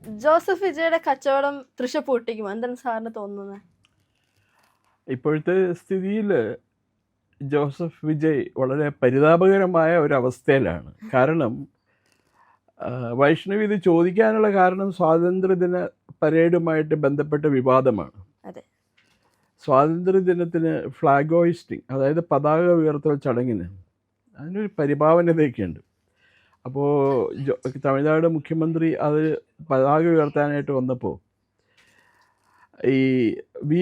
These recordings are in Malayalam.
ജോസഫ് വിജയുടെ കച്ചവടം തൃശ്ശൂർ പൂട്ടിക്കുമോ? എന്താണ് സാറിന് തോന്നുന്നത്? ഇപ്പോഴത്തെ സ്ഥിതിയിൽ ജോസഫ് വിജയ് വളരെ പരിതാപകരമായ ഒരവസ്ഥയിലാണ്. കാരണം വൈഷ്ണവി ഇത് ചോദിക്കാനുള്ള കാരണം സ്വാതന്ത്ര്യദിന പരേഡുമായിട്ട് ബന്ധപ്പെട്ട വിവാദമാണ്. അതെ. സ്വാതന്ത്ര്യദിനത്തിന് ഫ്ലാഗ് ഹോയിസ്റ്റിംഗ്, അതായത് പതാക ഉയർത്തൽ ചടങ്ങിന് അതിനൊരു പരിഭാവനതയൊക്കെ ഉണ്ട്. അപ്പോൾ തമിഴ്നാട് മുഖ്യമന്ത്രി അത് പതാക ഉയർത്താനായിട്ട് വന്നപ്പോൾ ഈ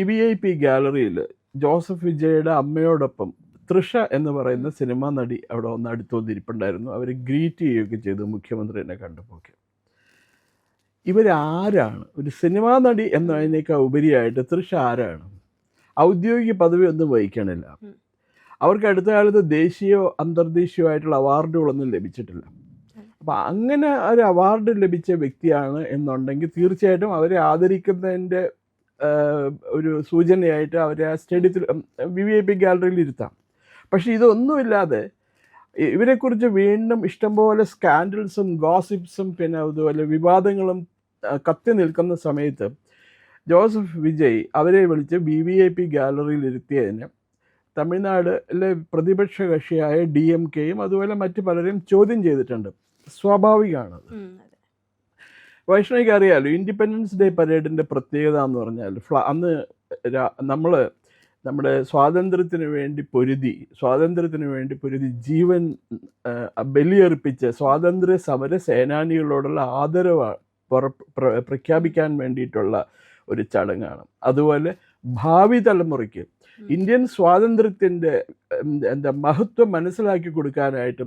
VIP ഗാലറിയിൽ ജോസഫ് വിജയുടെ അമ്മയോടൊപ്പം തൃഷ എന്ന് പറയുന്ന സിനിമാ നടി അവിടെ ഒന്ന് അടുത്ത് വന്നിരിപ്പുണ്ടായിരുന്നു. അവർ ഗ്രീറ്റ് ചെയ്യുകയൊക്കെ ചെയ്തു മുഖ്യമന്ത്രിനെ കണ്ടപ്പോൾ. ഇവരാരാണ്? ഒരു സിനിമാ നടി എന്നതിനേക്കാൾ ഉപരിയായിട്ട് തൃഷ ആരാണ്? ഔദ്യോഗിക പദവി ഒന്നും വഹിക്കണില്ല. അവർക്ക് അടുത്ത കാലത്ത് ദേശീയമോ അന്തർദേശീയമോ ആയിട്ടുള്ള അവാർഡുകളൊന്നും ലഭിച്ചിട്ടില്ല. അപ്പം അങ്ങനെ ഒരു അവാർഡ് ലഭിച്ച വ്യക്തിയാണ് എന്നുണ്ടെങ്കിൽ തീർച്ചയായിട്ടും അവരെ ആദരിക്കുന്നതിൻ്റെ ഒരു സൂചനയായിട്ട് അവരെ ആ സ്റ്റേഡിയത്തിൽ VIP ഗാലറിയിൽ ഇരുത്താം. പക്ഷേ ഇതൊന്നുമില്ലാതെ ഇവരെക്കുറിച്ച് വീണ്ടും ഇഷ്ടംപോലെ സ്കാൻഡൽസും ഗോസിപ്സും പിന്നെ അതുപോലെ വിവാദങ്ങളും കത്തി നിൽക്കുന്ന സമയത്ത് ജോസഫ് വിജയ് അവരെ വിളിച്ച് VIP ഗാലറിയിൽ ഇരുത്തിയതിന് തമിഴ്നാട്ടിലെ പ്രതിപക്ഷ കക്ഷിയായ DMKയും അതുപോലെ മറ്റു പലരെയും ചോദ്യം ചെയ്തിട്ടുണ്ട്. സ്വാഭാവികമാണത്. വൈഷ്ണവിക്ക് അറിയാമല്ലോ, ഇൻഡിപെൻഡൻസ് ഡേ പരേഡിൻ്റെ പ്രത്യേകത എന്ന് പറഞ്ഞാൽ അന്ന് നമ്മൾ നമ്മുടെ സ്വാതന്ത്ര്യത്തിന് വേണ്ടി പൊരുതി ജീവൻ ബലിയർപ്പിച്ച സ്വാതന്ത്ര്യ സമര സേനാനികളോടുള്ള ആദരവ് പ്രഖ്യാപിക്കാൻ വേണ്ടിയിട്ടുള്ള ഒരു ചടങ്ങാണ്. അതുപോലെ ഭാവി തലമുറയ്ക്ക് ഇന്ത്യൻ സ്വാതന്ത്ര്യത്തിൻ്റെ മഹത്വം മനസ്സിലാക്കി കൊടുക്കാനായിട്ട്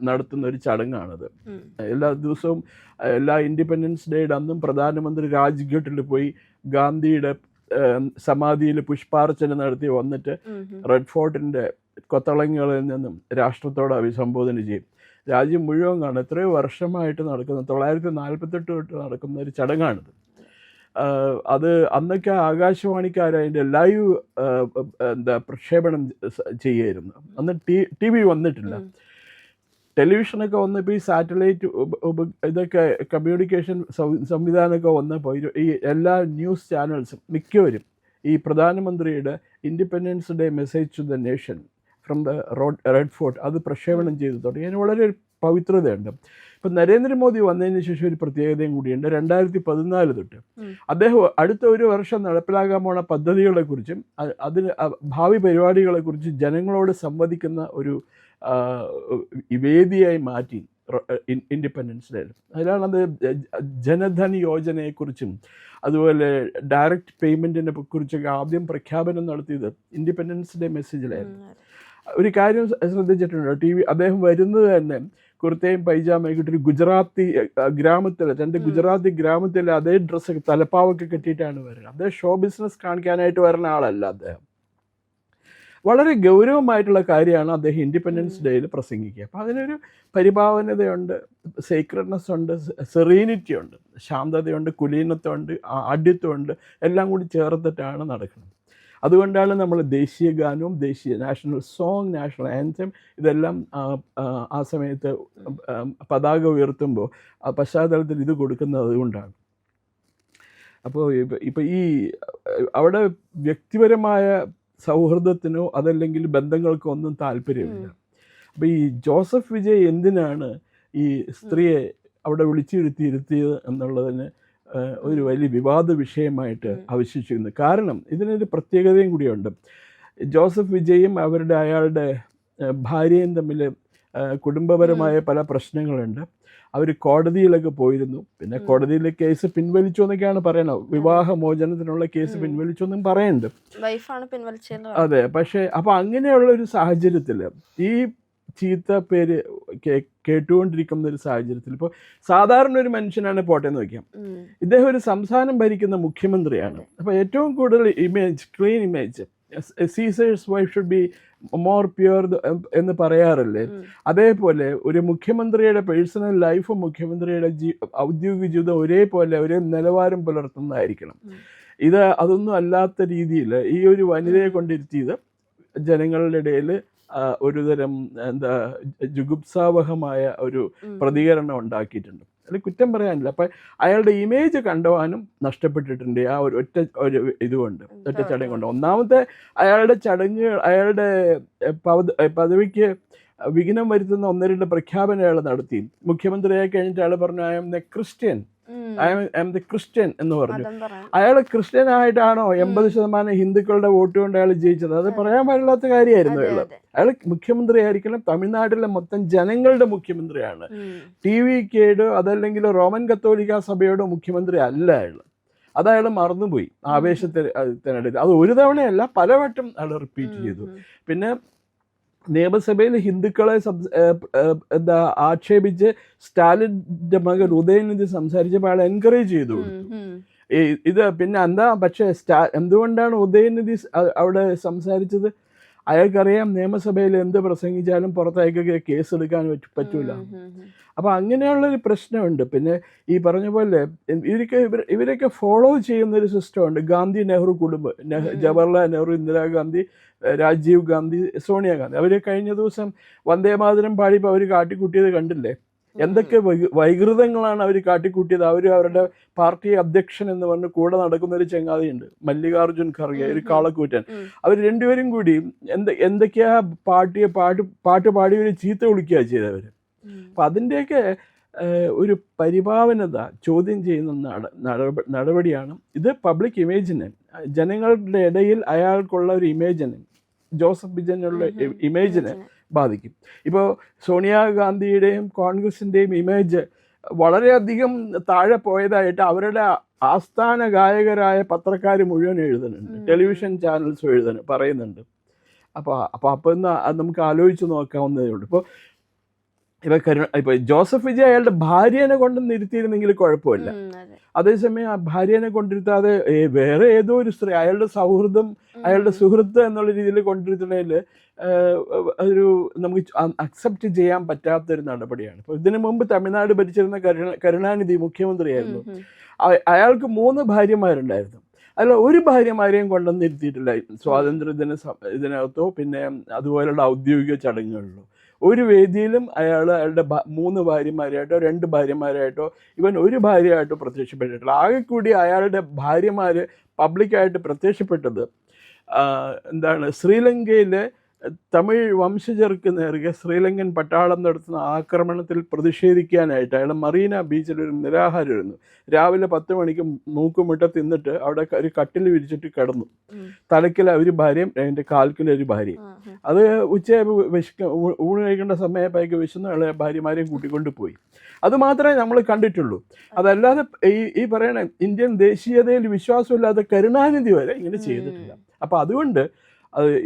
നടത്തുന്ന ഒരു ചടങ്ങാണത്. എല്ലാ ദിവസവും എല്ലാ ഇൻഡിപെൻഡൻസ് ഡേയുടെ അന്നും പ്രധാനമന്ത്രി രാജ്ഘട്ടിൽ പോയി ഗാന്ധിയുടെ സമാധിയിൽ പുഷ്പാർച്ചന നടത്തി വന്നിട്ട് റെഡ് ഫോർട്ടിൻ്റെ കൊത്തളങ്ങളിൽ നിന്നും രാഷ്ട്രത്തോട് അഭിസംബോധന ചെയ്യും. രാജ്യം മുഴുവൻ കാണും. എത്രയോ വർഷമായിട്ട് നടക്കുന്ന 948 തൊട്ട് നടക്കുന്ന ഒരു ചടങ്ങാണിത്. അത് അന്നൊക്കെ ആകാശവാണിക്കാർ അതിൻ്റെ ലൈവ് പ്രക്ഷേപണം ചെയ്യുമായിരുന്നു. അന്ന് TV വന്നിട്ടില്ല. ടെലിവിഷനൊക്കെ വന്നപ്പോൾ ഈ സാറ്റലൈറ്റ് ഇതൊക്കെ കമ്മ്യൂണിക്കേഷൻ സംവിധാനമൊക്കെ വന്നപ്പോൾ ഈ എല്ലാ ന്യൂസ് ചാനൽസും മിക്കവരും ഈ പ്രധാനമന്ത്രിയുടെ independence day message to the nation from the red fort അത് പ്രക്ഷേപണം ചെയ്തു തുടങ്ങി. അതിന് വളരെ പവിത്രതയുണ്ട്. ഇപ്പം നരേന്ദ്രമോദി വന്നതിന് ശേഷം ഒരു പ്രത്യേകതയും കൂടിയുണ്ട്. 2014 തൊട്ട് അദ്ദേഹം അടുത്ത ഒരു വർഷം നടപ്പിലാക്കാൻ പോണ പദ്ധതികളെക്കുറിച്ചും അതിന് ഭാവി പരിപാടികളെക്കുറിച്ചും ജനങ്ങളോട് സംവദിക്കുന്ന ഒരു വേദിയായി മാറ്റി ഇൻഡിപെൻഡൻസ് ഡേ. അതിലാണത് ജനധൻ യോജനയെക്കുറിച്ചും അതുപോലെ ഡയറക്റ്റ് പേയ്മെൻറ്റിനെ കുറിച്ചൊക്കെ ആദ്യം പ്രഖ്യാപനം നടത്തിയത് ഇൻഡിപെൻഡൻസ് ഡേ മെസ്സേജിലായിരുന്നു. ഒരു കാര്യം ശ്രദ്ധിച്ചിട്ടുണ്ടോ? അദ്ദേഹം വരുന്നത് തന്നെ കുർത്തയും പൈജാമയൊക്കെ ഇട്ടൊരു ഗുജറാത്തി ഗ്രാമത്തിൽ, തൻ്റെ ഗുജറാത്തി ഗ്രാമത്തിൽ അതേ ഡ്രസ്സൊക്കെ തലപ്പാവൊക്കെ കെട്ടിയിട്ടാണ് വരുന്നത്. അദ്ദേഹം ഷോ ബിസിനസ് കാണിക്കാനായിട്ട് വരുന്ന ആളല്ല. അദ്ദേഹം വളരെ ഗൗരവമായിട്ടുള്ള കാര്യമാണ് അദ്ദേഹം ഇൻഡിപെൻഡൻസ് ഡേയിൽ പ്രസംഗിക്കുക. അപ്പോൾ അതിനൊരു പരിഭാവനതയുണ്ട്, സീക്രട്ട്നെസ് ഉണ്ട്, സെറീനിറ്റി ഉണ്ട്, ശാന്തതയുണ്ട്, കുലീനത്വമുണ്ട്, ആഢ്യത്വമുണ്ട്, എല്ലാം കൂടി ചേർത്തിട്ടാണ് നടക്കുന്നത്. അതുകൊണ്ടാണ് നമ്മൾ ദേശീയ ഗാനവും നാഷണൽ സോങ്, നാഷണൽ ആന്തം ഇതെല്ലാം ആ സമയത്ത് പതാക ഉയർത്തുമ്പോൾ ആ പശ്ചാത്തലത്തിൽ ഇത് കൊടുക്കുന്നത് അതുകൊണ്ടാണ്. അപ്പോൾ ഇപ്പോൾ ഈ അവിടെ വ്യക്തിപരമായ സൗഹൃദത്തിനോ അതല്ലെങ്കിൽ ബന്ധങ്ങൾക്കോ ഒന്നും താല്പര്യമില്ല. അപ്പോൾ ഈ ജോസഫ് വിജയ് എന്തിനാണ് ഈ സ്ത്രീയെ അവിടെ വിളിച്ചിരുത്തിയത് എന്നുള്ളതിന് ഒരു വലിയ വിവാദ വിഷയമായിട്ട് അവശേഷിക്കുന്നു. കാരണം ഇതിനൊരു പ്രത്യേകതയും കൂടിയുണ്ട്. ജോസഫ് വിജയും അയാളുടെ ഭാര്യയും തമ്മിൽ കുടുംബപരമായ പല പ്രശ്നങ്ങളുണ്ട്. അവർ കോടതിയിലൊക്കെ പോയിരുന്നു. പിന്നെ കോടതിയിലെ കേസ് പിൻവലിച്ചു എന്നൊക്കെയാണ് പറയണത്. വിവാഹമോചനത്തിനുള്ള കേസ് പിൻവലിച്ചു എന്നും പറയുന്നുണ്ട്. അതെ. പക്ഷേ അപ്പോൾ അങ്ങനെയുള്ള ഒരു സാഹചര്യത്തിൽ ഈ ചീത്ത പേര് കേട്ടുകൊണ്ടിരിക്കുന്ന ഒരു സാഹചര്യത്തിൽ ഇപ്പോൾ സാധാരണ ഒരു മനുഷ്യനാണ് പോട്ടെ എന്ന് വയ്ക്കാം, ഇദ്ദേഹം ഒരു സംസ്ഥാനം ഭരിക്കുന്ന മുഖ്യമന്ത്രിയാണ്. അപ്പോൾ ഏറ്റവും കൂടുതൽ image, clean image, Caesar's wife should be more pure എന്ന് പറയാറില്ലേ, അതേപോലെ ഒരു മുഖ്യമന്ത്രിയുടെ പേഴ്സണൽ ലൈഫും മുഖ്യമന്ത്രിയുടെ ഔദ്യോഗിക ജീവിതം ഒരേ നിലവാരം പുലർത്തുന്നതായിരിക്കണം. അതൊന്നും അല്ലാത്ത രീതിയിൽ ഈ ഒരു വനിതയെ കൊണ്ടിരുത്തിയത് ജനങ്ങളുടെ ഇടയിൽ ഒരുതരം ജുഗുപ്സാവഹമായ ഒരു പ്രതികരണം ഉണ്ടാക്കിയിട്ടുണ്ട്. അതിൽ കുറ്റം പറയാനില്ല. അപ്പം അയാളുടെ ഇമേജ് കണ്ടുപോകാനും നഷ്ടപ്പെട്ടിട്ടുണ്ട് ആ ഒരു ഇതുകൊണ്ട്, ഒറ്റ ചടങ്ങ് കൊണ്ട്. ഒന്നാമത്തെ അയാളുടെ ചടങ്ങുകൾ, അയാളുടെ പദവിക്ക് വിഘ്നം വരുത്തുന്ന 1-2 പ്രഖ്യാപനം അയാൾ നടത്തി. മുഖ്യമന്ത്രിയായി കഴിഞ്ഞിട്ട് അയാൾ പറഞ്ഞു I M the Christian, I M the Christian എന്ന് പറഞ്ഞു. അയാൾ ക്രിസ്ത്യൻ ആയിട്ടാണോ 80% ഹിന്ദുക്കളുടെ വോട്ട് കൊണ്ട് അയാൾ ജയിച്ചത്? അത് പറയാൻ പാടില്ലാത്ത കാര്യമായിരുന്നു. അയാൾ മുഖ്യമന്ത്രി ആയിരിക്കണം, തമിഴ്നാട്ടിലെ മൊത്തം ജനങ്ങളുടെ മുഖ്യമന്ത്രിയാണ്. TVKയുടെ അതല്ലെങ്കിൽ റോമൻ കത്തോലിക്ക സഭയുടെ മുഖ്യമന്ത്രി അല്ല അയാൾ. അതയാൾ മറന്നുപോയി ആവേശത്തിനിടയിൽ. അത് ഒരു തവണയല്ല, പലവട്ടം അയാൾ റിപ്പീറ്റ് ചെയ്തു. പിന്നെ നിയമസഭയിൽ ഹിന്ദുക്കളെ ആക്ഷേപിച്ച് സ്റ്റാലിൻ്റെ മകൻ ഉദയനിധി സംസാരിച്ചപ്പോൾ അയാൾ എൻകറേജ് ചെയ്തു കൊടുത്തു. ഇത് പിന്നെ പക്ഷേ എന്തുകൊണ്ടാണ് ഉദയനിധി അവിടെ സംസാരിച്ചത്? അയാൾക്കറിയാം നിയമസഭയിൽ എന്ത് പ്രസംഗിച്ചാലും പുറത്തേക്കൊക്കെ കേസെടുക്കാൻ പറ്റൂല. അപ്പോൾ അങ്ങനെയുള്ളൊരു പ്രശ്നമുണ്ട്. പിന്നെ ഈ പറഞ്ഞ പോലെ ഇവരൊക്കെ ഫോളോ ചെയ്യുന്നൊരു സിസ്റ്റമുണ്ട്. ഗാന്ധി നെഹ്റു കുടുംബം, ജവഹർലാൽ നെഹ്റു, ഇന്ദിരാഗാന്ധി, രാജീവ് ഗാന്ധി, സോണിയാഗാന്ധി, അവർ കഴിഞ്ഞ ദിവസം വന്ദേമാതരം പാടിയപ്പോൾ അവർ കാട്ടിക്കൂട്ടിയത് കണ്ടില്ലേ? എന്തൊക്കെ വൈകൃതങ്ങളാണ് അവർ കാട്ടിക്കൂട്ടിയത്. അവരുടെ പാർട്ടി അധ്യക്ഷൻ എന്ന് പറഞ്ഞ് കൂടെ നടക്കുന്ന ഒരു ചങ്ങാതിയുണ്ട്, മല്ലികാർജുൻ ഖർഗെ, ഒരു കാളക്കൂറ്റൻ. അവർ രണ്ടുപേരും കൂടി എന്തൊക്കെയാ പാട്ട് പാടി ഒരു ചീത്ത വിളിക്കുക ചെയ്തവർ. അപ്പം അതിൻ്റെയൊക്കെ ഒരു പരിഭാവനത ചോദ്യം ചെയ്യുന്ന നടപടിയാണ് ഇത്. പബ്ലിക് ഇമേജിനെ, ജനങ്ങളുടെ ഇടയിൽ അയാൾക്കുള്ള ഒരു ഇമേജിനെ, ജോസഫ് വിജയനുള്ള ഇമേജിനെ ബാധിക്കും. ഇപ്പോൾ സോണിയാഗാന്ധിയുടെയും കോൺഗ്രസിൻ്റെയും ഇമേജ് വളരെയധികം താഴെ പോയതായിട്ട് അവരുടെ ആസ്ഥാന ഗായകരായ പത്രക്കാർ മുഴുവൻ എഴുതുന്നുണ്ട്, ടെലിവിഷൻ ചാനൽസ് പറയുന്നുണ്ട്. അപ്പോൾ ഇന്ന് നമുക്ക് ആലോചിച്ച് നോക്കാവുന്നതേ ഉള്ളൂ. ഇപ്പോൾ ജോസഫ് വിജയ് അയാളുടെ ഭാര്യനെ കൊണ്ട് നിർത്തിയിരുന്നെങ്കിൽ കുഴപ്പമില്ല. അതേസമയം ആ ഭാര്യനെ കൊണ്ടിരുത്താതെ വേറെ ഏതോ ഒരു സ്ത്രീ, അയാളുടെ സൗഹൃദം, അയാളുടെ സുഹൃത്ത് എന്നുള്ള രീതിയിൽ കൊണ്ടിരുത്തുന്നതിൽ ഒരു നമുക്ക് അക്സെപ്റ്റ് ചെയ്യാൻ പറ്റാത്തൊരു നടപടിയാണ്. ഇപ്പോൾ ഇതിനു മുമ്പ് തമിഴ്നാട് ഭരിച്ചിരുന്ന കരുണാനിധി മുഖ്യമന്ത്രിയായിരുന്നു. അയാൾക്ക് 3 ഭാര്യമാരുണ്ടായിരുന്നു. അതിൽ ഒരു ഭാര്യമാരെയും കൊണ്ടുവന്ന് ഇരുത്തിയിട്ടില്ല ഇതിനകത്തോ പിന്നെ അതുപോലുള്ള ഔദ്യോഗിക ചടങ്ങുകളിലോ. ഒരു വേദിയിലും അയാളുടെ 3 ഭാര്യമാരായിട്ടോ 2 ഭാര്യമാരായിട്ടോ ഇവൻ ഒരു ഭാര്യയായിട്ടോ പ്രത്യക്ഷപ്പെട്ടിട്ടില്ല. ആകെ കൂടി അയാളുടെ ഭാര്യമാർ പബ്ലിക്കായിട്ട് പ്രത്യക്ഷപ്പെട്ടത് ശ്രീലങ്കയിലെ തമിഴ് വംശജർക്ക് നേരെ ശ്രീലങ്കൻ പട്ടാളം നടത്തുന്ന ആക്രമണത്തിൽ പ്രതിഷേധിക്കാനായിട്ട് അയാൾ മറീന ബീച്ചിൽ ഒരു നിരാഹാരമായിരുന്നു. രാവിലെ 10 മണിക്ക് മൂക്കുമുട്ട തിന്നിട്ട് അവിടെ ഒരു കട്ടിൽ വിരിച്ചിട്ട് കിടന്നു. തലക്കിൽ ഒരു ഭാര്യയും അതിൻ്റെ കാൽക്കിലൊരു ഭാര്യയും. അത് ഊണ് കഴിക്കേണ്ട സമയത്തേക്ക് വിശന്നുള്ള ഭാര്യമാരെയും കൂട്ടിക്കൊണ്ട് പോയി. അതുമാത്രമേ നമ്മൾ കണ്ടിട്ടുള്ളൂ. അതല്ലാതെ ഈ പറയണ ഇന്ത്യൻ ദേശീയതയിൽ വിശ്വാസമില്ലാത്ത കരുണാനിധി വരെ ഇങ്ങനെ ചെയ്തിട്ടില്ല. അപ്പോൾ അതുകൊണ്ട്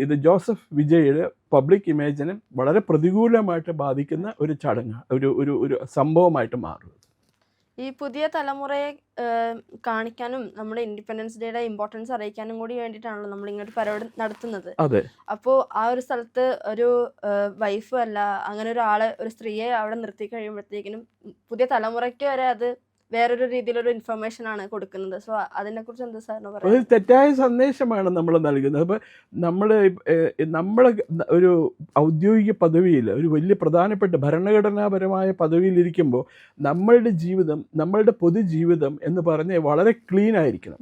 ഇത് ജോസഫ് വിജയുടെ പബ്ലിക് ഇമേജിനെ വളരെ പ്രതികൂലമായിട്ട് ബാധിക്കുന്ന ഒരു ചടങ്ങ്, ഒരു സംഭവമായിട്ട് മാറും. ഈ പുതിയ തലമുറയെ കാണിക്കാനും നമ്മുടെ ഇൻഡിപെൻഡൻസ് ഡേയുടെ ഇമ്പോർട്ടൻസ് അറിയിക്കാനും കൂടി വേണ്ടിയിട്ടാണല്ലോ നമ്മൾ ഇങ്ങോട്ട് പരിപാടി നടത്തുന്നത്. അതെ. അപ്പോൾ ആ ഒരു സ്ഥലത്ത് ഒരു വൈഫ് അല്ല, അങ്ങനെ ഒരു സ്ത്രീയെ അവിടെ നിർത്തി കഴിയുമ്പോഴത്തേക്കിനും പുതിയ തലമുറയ്ക്ക് വരെ അത് വേറൊരു രീതിയിലൊരു ഇൻഫർമേഷൻ ആണ് കൊടുക്കുന്നത്. സോ അതിനെക്കുറിച്ച് എന്താ സാറിന് പറയുക? ഒരു തെറ്റായ സന്ദേശമാണ് നമ്മൾ നൽകുന്നത്. അപ്പോൾ നമ്മളെ ഒരു ഔദ്യോഗിക പദവിയിൽ, ഒരു വലിയ പ്രധാനപ്പെട്ട ഭരണഘടനാപരമായ പദവിയിലിരിക്കുമ്പോൾ നമ്മളുടെ ജീവിതം, നമ്മളുടെ പൊതുജീവിതം എന്ന് പറഞ്ഞ് വളരെ ക്ലീൻ ആയിരിക്കണം.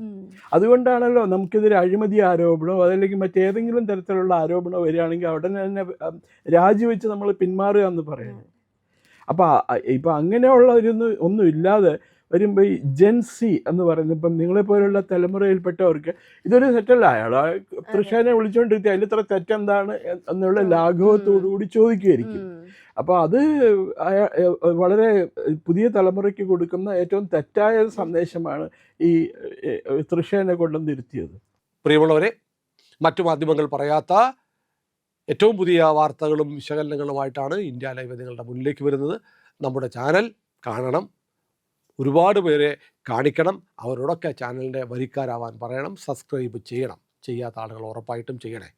അതുകൊണ്ടാണല്ലോ നമുക്കെതിരെ അഴിമതി ആരോപണമോ അതല്ലെങ്കിൽ മറ്റേതെങ്കിലും തരത്തിലുള്ള ആരോപണമോ വരികയാണെങ്കിൽ ഉടനെ തന്നെ രാജിവെച്ച് നമ്മൾ പിന്മാറുക എന്ന് പറയുന്നത്. അപ്പോൾ ഇപ്പം അങ്ങനെയുള്ള ഒന്നും ഇല്ലാതെ വരുമ്പോൾ ഈ ജെൻസി എന്ന് പറയുന്നത്, ഇപ്പം നിങ്ങളെപ്പോലുള്ള തലമുറയിൽപ്പെട്ടവർക്ക് ഇതൊരു തെറ്റല്ല. അയാൾ തൃശ്ശാനെ വിളിച്ചുകൊണ്ടിരുത്തി അതിൽ ഇത്ര തെറ്റെന്താണ് എന്നുള്ള ലാഘവത്തോടുകൂടി ചോദിക്കുമായിരിക്കും. അപ്പോൾ അത് വളരെ പുതിയ തലമുറയ്ക്ക് കൊടുക്കുന്ന ഏറ്റവും തെറ്റായ സന്ദേശമാണ് ഈ തൃശ്ശാനെ കൊണ്ടുവന്നിരുത്തിയത്. പ്രിയമുള്ളവരെ, മറ്റു മാധ്യമങ്ങൾ പറയാത്ത ഏറ്റവും പുതിയ വാർത്തകളും വിശകലനങ്ങളുമായിട്ടാണ് ഇന്ത്യ ലൈവ് നിങ്ങളുടെ മുന്നിലേക്ക് വരുന്നത്. നമ്മുടെ ചാനൽ കാണണം, ഒരുപാട് പേരെ കാണിക്കണം, അവരോടൊക്കെ ചാനലിൻ്റെ വരിക്കാരാവാൻ പറയണം, സബ്സ്ക്രൈബ് ചെയ്യണം. ചെയ്യാത്ത ആളുകൾ ഉറപ്പായിട്ടും ചെയ്യണേ.